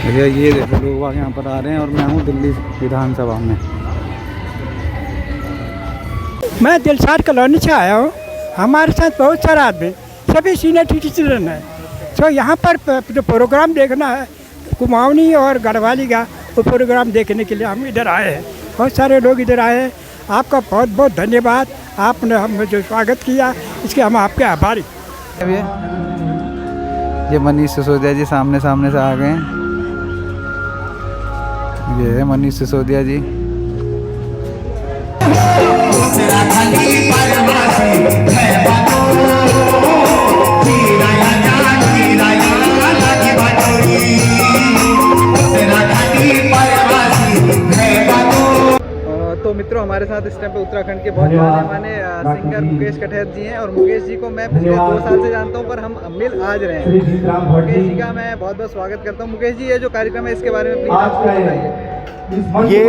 भैया ये देखो लोग वहाँ यहाँ पर आ रहे हैं और मैं हूँ दिल्ली विधानसभा में। मैं दिलशाद कॉलोनी से आया हूँ। हमारे साथ बहुत सारे आदमी सभी सीनियर सिटीजन हैं। तो यहाँ पर जो प्रोग्राम देखना है कुमाऊनी और गढ़वाली का, वो प्रोग्राम देखने के लिए हम इधर आए हैं। बहुत सारे लोग इधर आए हैं। आपका बहुत बहुत धन्यवाद। आपने हमें जो स्वागत किया इसके हम आपके आभारी। ये मनीष सिसोदिया जी सामने सामने से आ गए हैं। ये है मनीष सिसोदिया जी। तो मित्रों, हमारे साथ इस टाइम पे उत्तराखंड के बहुत जाने माने सिंगर मुकेश कठेत जी हैं। और मुकेश जी को मैं पिछले 2 साल से जानता हूं, पर हम मिल आज रहे हैं। मुकेश जी का मैं बहुत बहुत स्वागत करता हूं। मुकेश जी, ये जो कार्यक्रम है इसके बारे में प्लीज आप बताइए। ये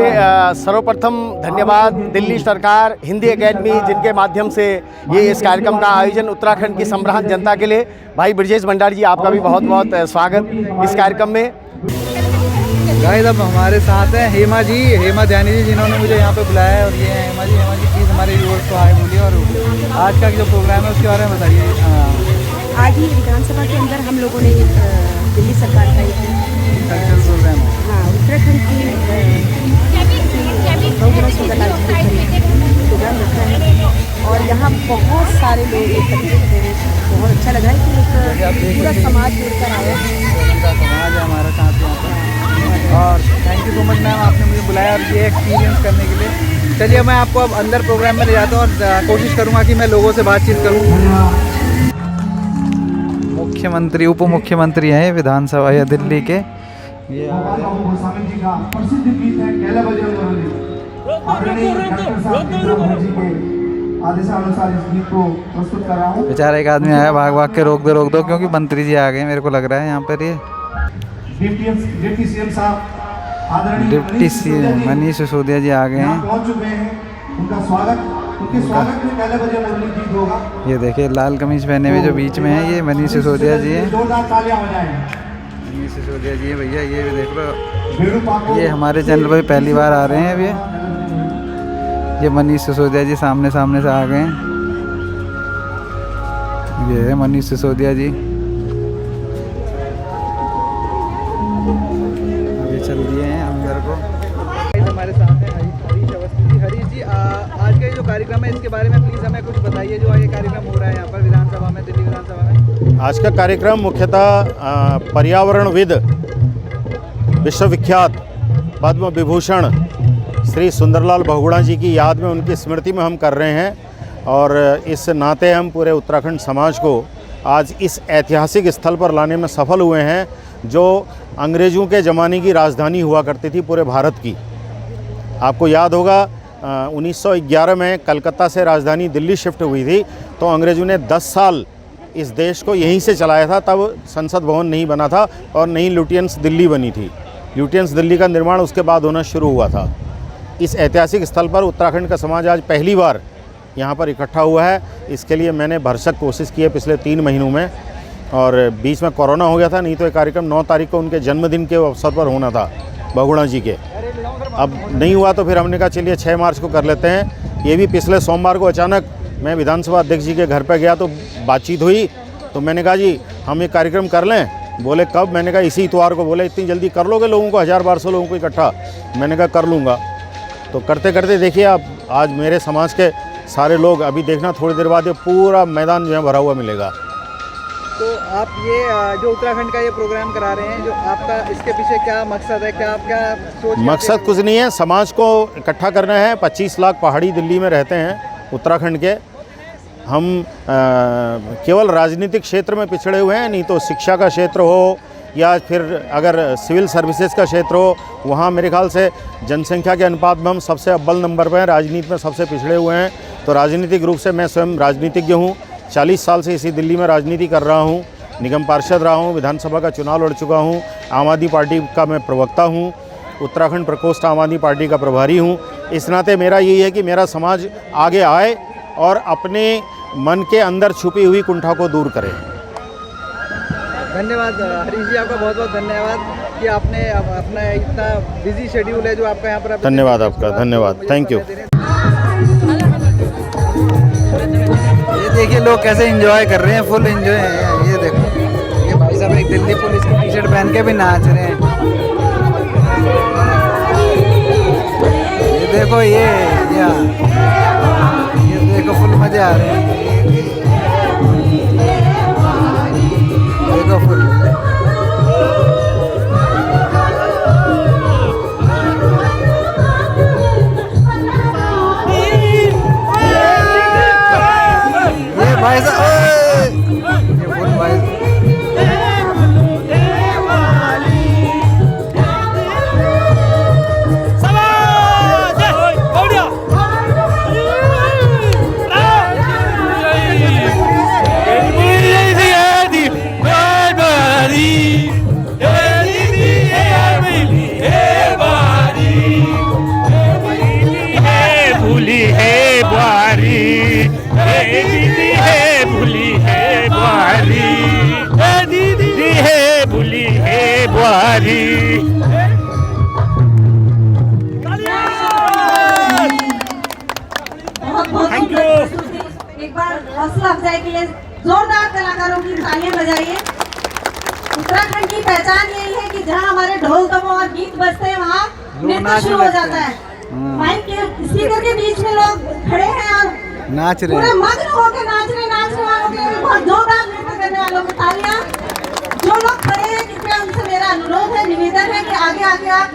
सर्वप्रथम धन्यवाद दिल्ली सरकार, हिंदी एकेडमी, जिनके माध्यम से ये इस कार्यक्रम का आयोजन उत्तराखंड की संभ्रांत जनता के लिए। भाई ब्रजेश भंडारी जी, आपका भी बहुत बहुत स्वागत इस कार्यक्रम में। गाइस, अब हमारे साथ हैं हेमा जी, हेमा ध्यानी जी, जिन्होंने मुझे यहाँ पे बुलाया है। और ये हैं हेमा जी। हेमा जी प्लीज़ हमारे व्यूअर्स को हाय बोलिए और आज का जो प्रोग्राम है उसके बारे में बताइए। आज ही विधानसभा के अंदर हम लोगों ने दिल्ली सरकार का एक कल्चरल प्रोग्राम है। हाँ, उत्तराखंड की बहुगुणा सुंदरलाल प्रोग्राम रखा है और यहाँ बहुत सारे लोग एकत्रित हुए। बहुत अच्छा लगा है कि एक पूरा समाज जुड़कर आया है। पूरा समाज है हमारा साथ यहाँ पर। और thank you so much ma'am, आपने मुझे बुलाया और ये एक्सपीरियंस करने के लिए। चलिए, मैं आपको अब अंदर प्रोग्राम में ले जाता हूँ और कोशिश करूँगा कि मैं लोगों से बातचीत करूँ। मुख्यमंत्री, उप मुख्यमंत्री हैं विधानसभा या दिल्ली के। ये बेचारा एक आदमी आया भाग भाग के, रोक दो क्योंकि मंत्री जी आ गए मेरे को लग रहा है यहाँ पर। ये डिप्टी सीएम साहब, डिप्टी सीएम मनीष सिसोदिया जी आ गए हैं। पहुंच चुके हैं। उनका स्वागत में पहले बजे मुरली गीत होगा। ये देखिए लाल कमीज पहने हुए जो बीच में है, ये मनीष सिसोदिया जी हैं। जोरदार तालियां हो जाएं। मनीष सिसोदिया जी हैं भैया। ये भी देख लो, ये हमारे चैनल पर पहली बार आ रहे हैं अभी। ये मनीष सिसोदिया जी सामने सामने से आ गए हैं। ये है मनीष सिसोदिया जी। अभी चल दिए हैं अंदर को। हमारे साथ हैं हरीश अवस्थी जी। हरीश जी, आज का ये जो कार्यक्रम है इसके बारे में प्लीज़ हमें कुछ बताइए। जो ये कार्यक्रम हो रहा है यहाँ पर विधानसभा में, दिल्ली विधानसभा में। आज का कार्यक्रम मुख्यतः पर्यावरणविद, विश्वविख्यात पद्म विभूषण श्री सुंदरलाल बहुगुणा जी की याद में, उनकी स्मृति में हम कर रहे हैं। और इस नाते हम पूरे उत्तराखंड समाज को आज इस ऐतिहासिक स्थल पर लाने में सफल हुए हैं, जो अंग्रेज़ों के ज़माने की राजधानी हुआ करती थी पूरे भारत की। आपको याद होगा 1911 में कलकत्ता से राजधानी दिल्ली शिफ्ट हुई थी, तो अंग्रेज़ों ने 10 साल इस देश को यहीं से चलाया था। तब संसद भवन नहीं बना था और नई लुटियंस दिल्ली बनी थी। लुटियंस दिल्ली का निर्माण उसके बाद होना शुरू हुआ था। इस ऐतिहासिक स्थल पर उत्तराखंड का समाज आज पहली बार यहाँ पर इकट्ठा हुआ है। इसके लिए मैंने भरसक कोशिश की है पिछले 3 महीनों में, और बीच में कोरोना हो गया था, नहीं तो ये कार्यक्रम 9 तारीख को उनके जन्मदिन के अवसर पर होना था, बहुगुणा जी के। अब नहीं हुआ तो फिर हमने कहा चलिए 6 मार्च को कर लेते हैं। ये भी पिछले सोमवार को अचानक मैं विधानसभा अध्यक्ष जी के घर पर गया तो बातचीत हुई, तो मैंने कहा जी हम ये कार्यक्रम कर लें। बोले कब? मैंने कहा इसी इतवार को। बोले इतनी जल्दी कर लोगे लोगों को, 1000-1200 लोगों को इकट्ठा? मैंने कहा कर लूँगा। तो करते करते देखिए आप, आज मेरे समाज के सारे लोग, अभी देखना थोड़ी देर बाद ये पूरा मैदान जो है भरा हुआ मिलेगा। तो आप ये जो उत्तराखंड का ये प्रोग्राम करा रहे हैं, जो आपका इसके पीछे क्या मकसद है, क्या आपका सोच? मकसद कुछ नहीं है, समाज को इकट्ठा करना है। 25 लाख पहाड़ी दिल्ली में रहते हैं उत्तराखंड के। हम केवल राजनीतिक क्षेत्र में पिछड़े हुए हैं, नहीं तो शिक्षा का क्षेत्र हो या फिर अगर सिविल सर्विसेज का क्षेत्र हो, वहाँ मेरे ख्याल से जनसंख्या के अनुपात में हम सबसे अव्वल नंबर पर हैं, राजनीति में सबसे पिछड़े हुए हैं। तो राजनीतिक रूप से मैं स्वयं राजनीतिज्ञ हूँ। 40 साल से इसी दिल्ली में राजनीति कर रहा हूँ। निगम पार्षद रहा हूँ, विधानसभा का चुनाव लड़ चुका हूँ, आम आदमी पार्टी का मैं प्रवक्ता हूँ, उत्तराखंड प्रकोष्ठ आम आदमी पार्टी का प्रभारी हूँ। इस नाते मेरा यही है कि मेरा समाज आगे आए और अपने मन के अंदर छुपी हुई कुंठा को दूर करे। धन्यवाद हरीश जी, आपका बहुत बहुत धन्यवाद कि आपने अपना इतना बिजी शेड्यूल है जो आपका यहाँ पर आप धन्यवाद आपका, धन्यवाद, थैंक यू। ये देखिए लोग कैसे एंजॉय कर रहे हैं, फुल एंजॉय है। ये देखो, ये भाई साहब एक दिल्ली पुलिस की टी शर्ट पहन के भी नाच रहे हैं। ये देखो ये देखो फुल मजे आ रहे हैं। देखो फुल ये भाई साहब, ये फुल भाई एक बार हौसला अफजाई के लिए जोरदार कलाकारों की तालियां बजाइए। उत्तराखंड की पहचान यही है कि जहां हमारे ढोल तबला और गीत बजते हैं वहां नृत्य शुरू हो जाता है। माइक के स्पीकर के बीच में लोग खड़े हैं और नाच रहे पूरे हैं। मग्न होकर नाचने वालों के लिए बहुत जोरदार नृत्य करने वालों की तालियां। जो लोग खड़े हैं कृपया उनसे मेरा अनुरोध है, निवेदन है कि आगे आके आप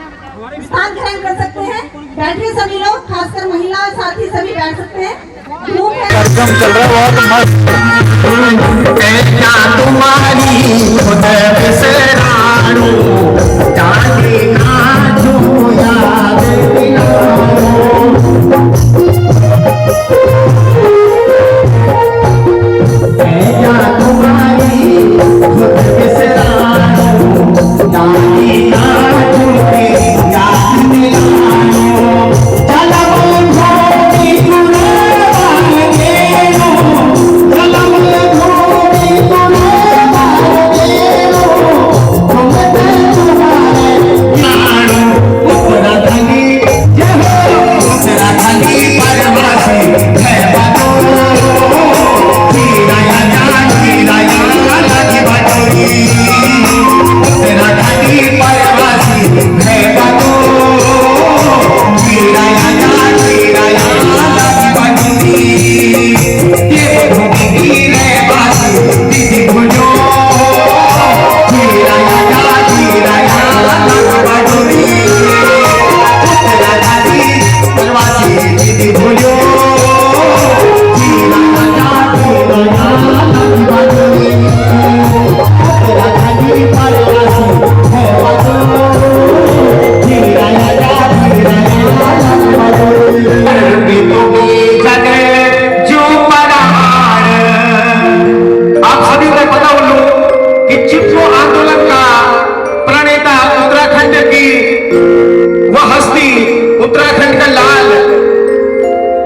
स्थान ग्रहण कर सकते हैं। बैठिए सभी लोग, खासकर महिला और साथी सभी बैठ सकते हैं। कार्यक्रम चल रहा है बहुत मस्त।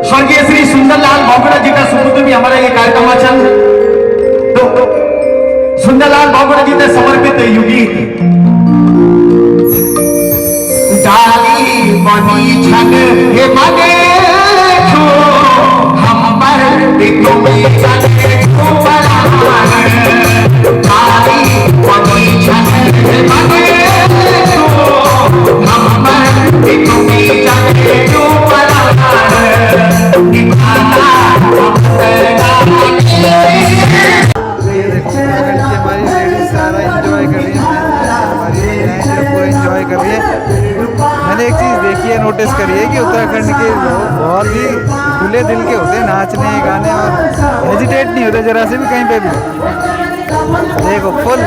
स्वर्गीय श्री सुंदरलाल बहुगुणा जी का सुपुत्र भी हमारा ये कार्यक्रम तो सुंदरलाल बहुगुणा जी ने समर्पित युगी डाली बनी छन हे मने जो हम पर तुम्हें जाने को डाली बनी छन हे मने जो हम पर तुम्हें जाने को हमारी लेडीज सारा एंजॉय कर रही है, हमारी पूरा एंजॉय कर रही है। मैंने एक चीज़ देखी है, नोटिस करी है कि उत्तराखंड के लोग बहुत ही खुले दिल के होते हैं, नाचने गाने और हेजिटेट नहीं होते जरा से भी कहीं पे भी। देखो फुल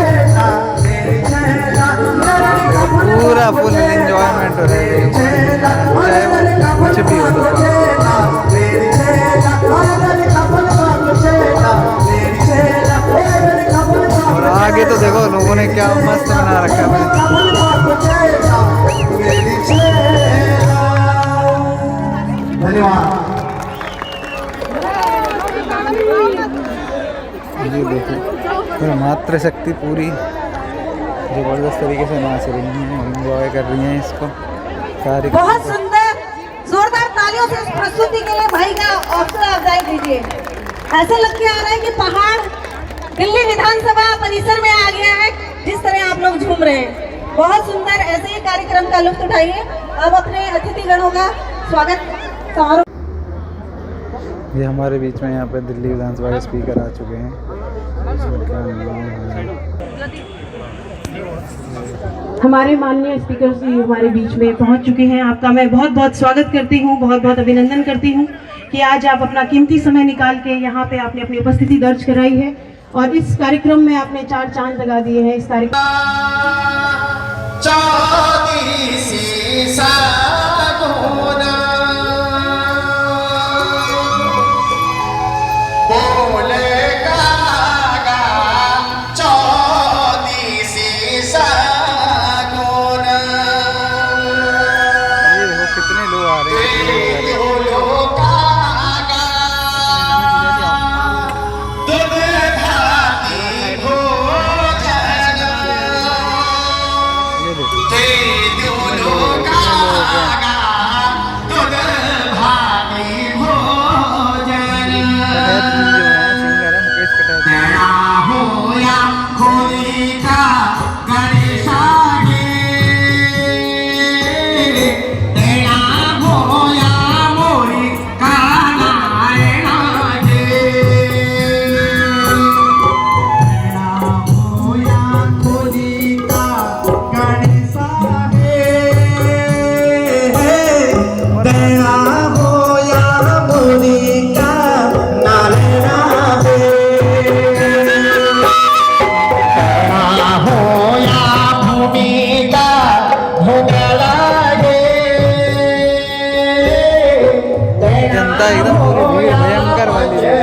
पूरा फुल एंजॉयमेंट हो रहा है, चाहे वो कुछ भी हो तो। और आगे तो देखो लोगों ने क्या मस्त बना रखा है। धन्यवाद। ये देखो मातृ शक्ति पूरी ज़बरदस्त तरीके से नाच रही हैं, एंजॉय कर रही हैं इसको कार्यक्रम बहुत को। सुंदर, जोरदार तालियों से इस प्रस्तुति के लिए भाई का हौसला अफजाई कीजिए। ऐसा लग के आ रहा है कि पहाड़ दिल्ली विधानसभा परिसर में आ गया है, जिस तरह आप लोग झूम रहे हैं। बहुत सुंदर, ऐसे ही कार्यक्रम का लुत्फ उठाइए। अब अपने अतिथिगणों का स्वागत समारोह। ये हमारे बीच में यहाँ पे दिल्ली विधानसभा के स्पीकर आ चुके हैं। उनका नाम है हमारे माननीय स्पीकर जी हमारे बीच में पहुंच चुके हैं। आपका मैं बहुत बहुत स्वागत करती हूं, बहुत बहुत अभिनंदन करती हूं कि आज आप अपना कीमती समय निकाल के यहाँ पे आपने अपनी उपस्थिति दर्ज कराई है और इस कार्यक्रम में आपने 4 चांद लगा दिए हैं। इस कार्यक्रम कितने लोग आ रहे हैं। सिंगर है मुकेश कटहत। जनता एकदम पूरी भीड़ भयंकर वाली है।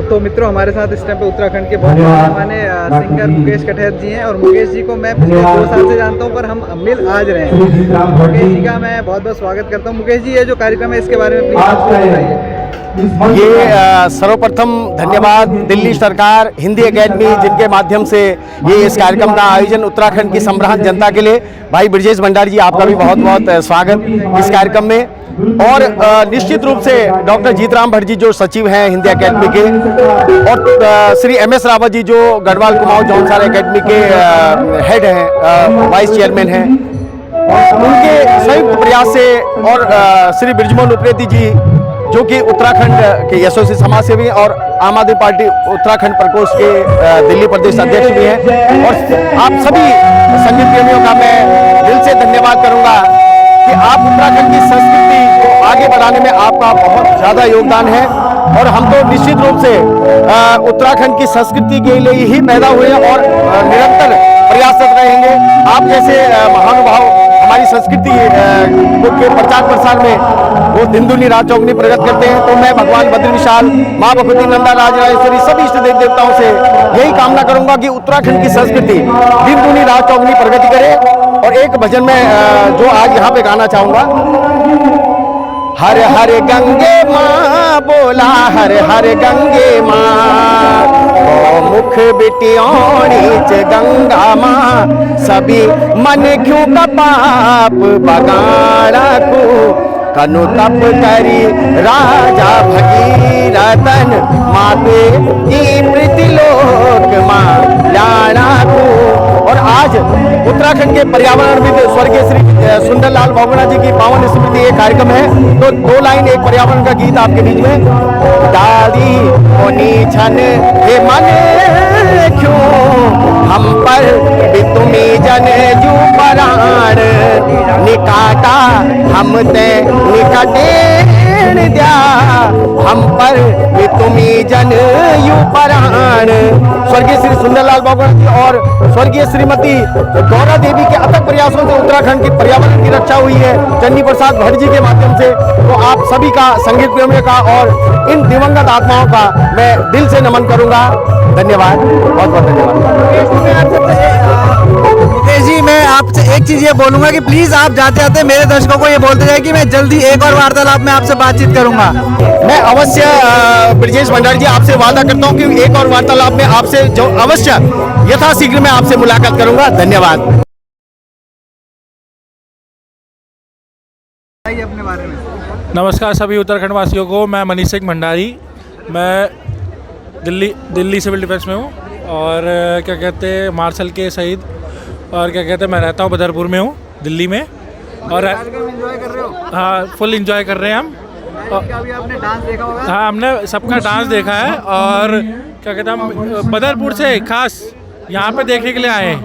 तो मित्रों हमारे साथ इस टाइम पे उत्तराखंड के बहुत माने सिंगर मुकेश कटहत जी हैं और मुकेश जी को मैं पिछले 2 साल से जानता हूं पर हम मिल आज रहे हैं। मुकेश जी का मैं बहुत बहुत स्वागत करता हूं। मुकेश जी ये जो कार्यक्रम है इसके बारे में प्लीज बताइए। ये सर्वप्रथम धन्यवाद दिल्ली सरकार, हिंदी एकेडमी, जिनके माध्यम से ये इस कार्यक्रम का आयोजन उत्तराखंड की संभ्रांत जनता के लिए। भाई ब्रजेश भंडारी जी, आपका भी बहुत बहुत स्वागत इस कार्यक्रम में। और निश्चित रूप से डॉक्टर जीतराम भट्ट जी जो सचिव हैं हिंदी एकेडमी के, और श्री MS रावत जी जो गढ़वाल कुमाऊं जौनसार एकेडमी के हेड हैं, वाइस चेयरमैन हैं, उनके संयुक्त प्रयास से, और श्री ब्रिजमोहन उप्रेती जी जो कि उत्तराखंड के एसोसी समाज सेवी और आम आदमी पार्टी उत्तराखंड प्रकोष्ठ के दिल्ली प्रदेश अध्यक्ष भी हैं। और आप सभी संगीत प्रेमियों का मैं दिल से धन्यवाद करूंगा कि आप उत्तराखंड की संस्कृति को आगे बढ़ाने में आपका बहुत ज़्यादा योगदान है। और हम तो निश्चित रूप से उत्तराखंड की संस्कृति के लिए ही पैदा हुए हैं और निरंतर प्रयासरत रहेंगे। आप जैसे महानुभाव हमारी संस्कृति के प्रचार प्रसार में वो दिन दुनी रात चौगुनी प्रगत करते हैं। तो मैं भगवान बद्र विशाल, माँ भगवती नंदा राजराजेश्वरी सभी इष्ट देव देवताओं से यही कामना करूंगा कि उत्तराखंड की संस्कृति दिन दुनी रात चौगुनी प्रगति करे। और एक भजन में जो आज यहाँ पे गाना चाहूंगा, हर हर गंगे माँ बोला, हर हर गंगे माँ, मुख बिटियोणी च गंगा माँ, सभी मन क्यों का पाप बगाड़ा को, कनु तप करी राजा भगीरथन, माते की पृथ्वीलोक माँ लाड़ा को। और आज उत्तराखंड के पर्यावरणविद स्वर्गीय श्री सुंदरलाल बहुगुणा जी की पावन स्मृति ये कार्यक्रम है। तो 2 लाइन एक पर्यावरण का गीत आपके बीच में। दादी होनी छन हे मन क्यों, हम पर भी तुम्हें जन जू पराण, निकाटा हम ते निकटेण द्या, हम पर भी तुम्हें जन यू पराण। स्वर्गीय श्री सुंदरलाल बहुगुणा जी और स्वर्गीय श्रीमती गौरा देवी के अथक प्रयासों से उत्तराखंड की पर्यावरण की रक्षा हुई है, चन्नी प्रसाद भट्ट जी के माध्यम से। तो आप सभी का, संगीत प्रेमियों का और इन दिवंगत आत्माओं का मैं दिल से नमन करूंगा। धन्यवाद, बहुत बहुत धन्यवाद। मुकेश जी, मैं आपसे एक चीज ये बोलूंगा कि प्लीज आप जाते जाते मेरे दर्शकों को ये बोलते जाए कि मैं जल्दी एक और वार्तालाप में आपसे बातचीत करूंगा। मैं अवश्य ब्रजेश भंडारी जी आपसे वादा करता हूं कि एक और वार्तालाप में आपसे जो अवश्य यथाशीघ्र मैं आपसे मुलाकात करूंगा। धन्यवाद। अपने बारे में नमस्कार सभी उत्तराखंड वासियों को। मैं मनीष सिंह भंडारी, मैं दिल्ली सिविल डिफेंस में हूँ और क्या कहते हैं मार्शल के शहीद, और क्या कहते हैं मैं रहता हूँ बदरपुर में हूँ दिल्ली में। और एंजॉय कर रहे हो? हाँ, फुल एंजॉय कर रहे हैं हम। अभी आपने डांस देखा होगा? हाँ, हमने सबका डांस देखा है और क्या कहते हैं हम बदरपुर से खास यहाँ पे देखने के लिए आए हैं।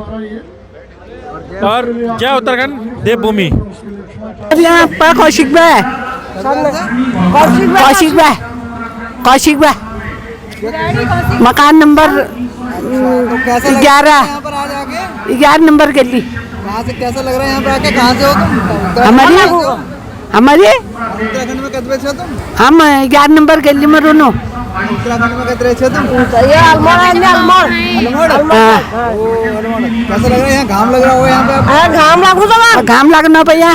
और जय उत्तराखंड देवभूमि। कौशिक मकान नंबर 11 नंबर गली। कहाँ से कैसा लग रहा है यहाँ पे आके? कहाँ से हो तुम? हमारे उत्तराखंड में कदरे छो तुम? हम 11 नंबर गली में रोनो। उत्तराखंड में कदरे छो तुम? अल्मोड़। कैसा लग रहा है यहाँ? घाम लग रहा होगा यहाँ पे? घाम लगना भैया।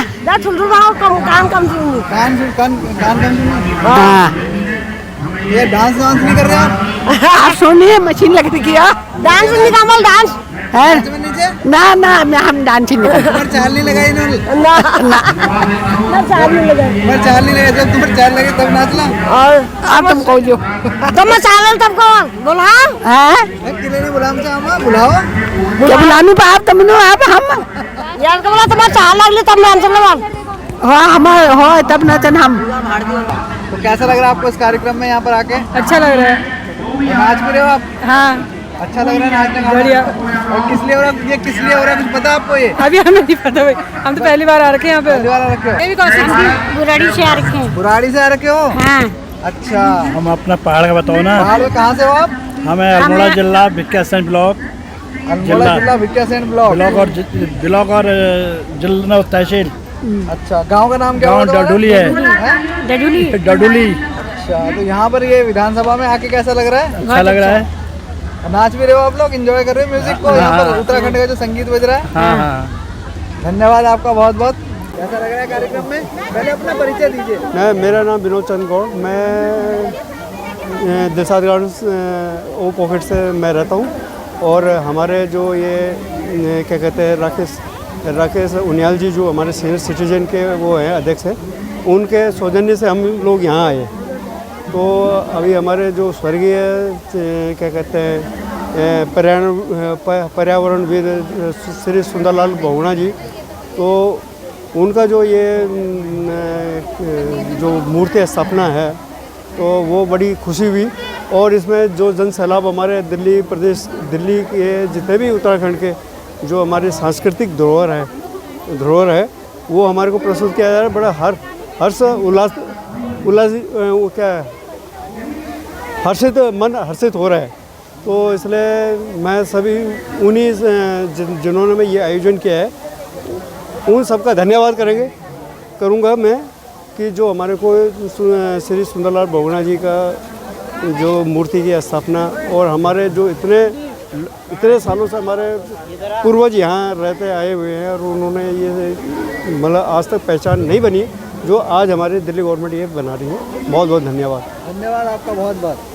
ये डांस नहीं कर रहे आप? सुनिए मशीन लगती किया डांस निकामल डांस है नीचे? ना हम डांस नहीं करते। तुम्हारे चाल नहीं लगाई इन्होंने? ना चाल नहीं लगाई। तुम्हारे चाल नहीं लगे? जब तुम्हारे चाल लगे तब नाचला? और अब तुम कहो जो तुम चाल तब को बोला है किले ने बुलाम चाहा बुलाओ क्या बुलानी पे आप तुम आप हम यार को बोला तुम्हारे चाल लगली तब नाच लो। हाँ हमारे हो तब नाचन हम। तो कैसा लग रहा है आपको इस कार्यक्रम में यहाँ पर आके? अच्छा लग रहा है। नाच भी रहे हो आप? हाँ अच्छा लग रहा है नाचने का? बढ़िया। और किस लिए हो रहा है? ये किस लिए हो रहा है कुछ पता आपको? ये अभी हमें नहीं पता भाई, हम तो पहली बार आ रखे हैं यहाँ पे। पहली बार आ रखे हो? बुराड़ी से आ रखे हैं। बुराड़ी से आ रखे हो? हाँ। अच्छा, हम अपना पहाड़ का बताओ ना। पहाड़ में कहाँ से हो आप? हमें अल्मोड़ा जिला भिक्यासेन ब्लॉक, अल्मोड़ा जिला भिक्यासेन ब्लॉक और जिला तहसील। अच्छा, गांव का नाम क्या? गाँव डडुली है। डडुली। अच्छा, तो यहाँ पर ये विधानसभा में आके कैसा लग रहा है? अच्छा लग रहा है। नाच भी रहे हो आप लोग? एंजॉय कर रहे हो म्यूजिक को? यहाँ पर उत्तराखंड का जो संगीत बज रहा है। हाँ। धन्यवाद आपका बहुत बहुत। कैसा लग रहा है कार्यक्रम में? पहले अपना परिचय दीजिए। मेरा नाम विनोद चंद्र गौड़, मैं दिलसाद गार्डन्स ओ पॉकेट से मैं रहता हूँ। और हमारे जो ये क्या कहते हैं राकेश उनियाल जी जो हमारे सीनियर सिटीजन के वो हैं अध्यक्ष हैं, उनके सौजन्य से हम लोग यहाँ आए। तो अभी हमारे जो स्वर्गीय क्या कहते हैं पर्यावरणविद श्री सुंदरलाल बहुगुणा जी, तो उनका जो ये जो मूर्ति स्थापना है तो वो बड़ी खुशी हुई। और इसमें जो जन सैलाब हमारे दिल्ली के जितने भी उत्तराखंड के जो हमारे सांस्कृतिक धरोहर है वो हमारे को प्रस्तुत किया जा रहा है। बड़ा हर्ष उल्लास क्या है, मन हर्षित हो रहा है। तो इसलिए मैं सभी उन्हीं जिन्होंने मैं ये आयोजन किया है उन सबका धन्यवाद करूँगा मैं कि जो हमारे को श्री सुंदरलाल बहुगुणा जी का जो मूर्ति की स्थापना और हमारे जो इतने सालों से हमारे पूर्वज यहाँ रहते आए हुए हैं और उन्होंने ये मतलब आज तक पहचान नहीं बनी जो आज हमारी दिल्ली गवर्नमेंट ये बना रही है। बहुत बहुत धन्यवाद। धन्यवाद आपका बहुत बहुत।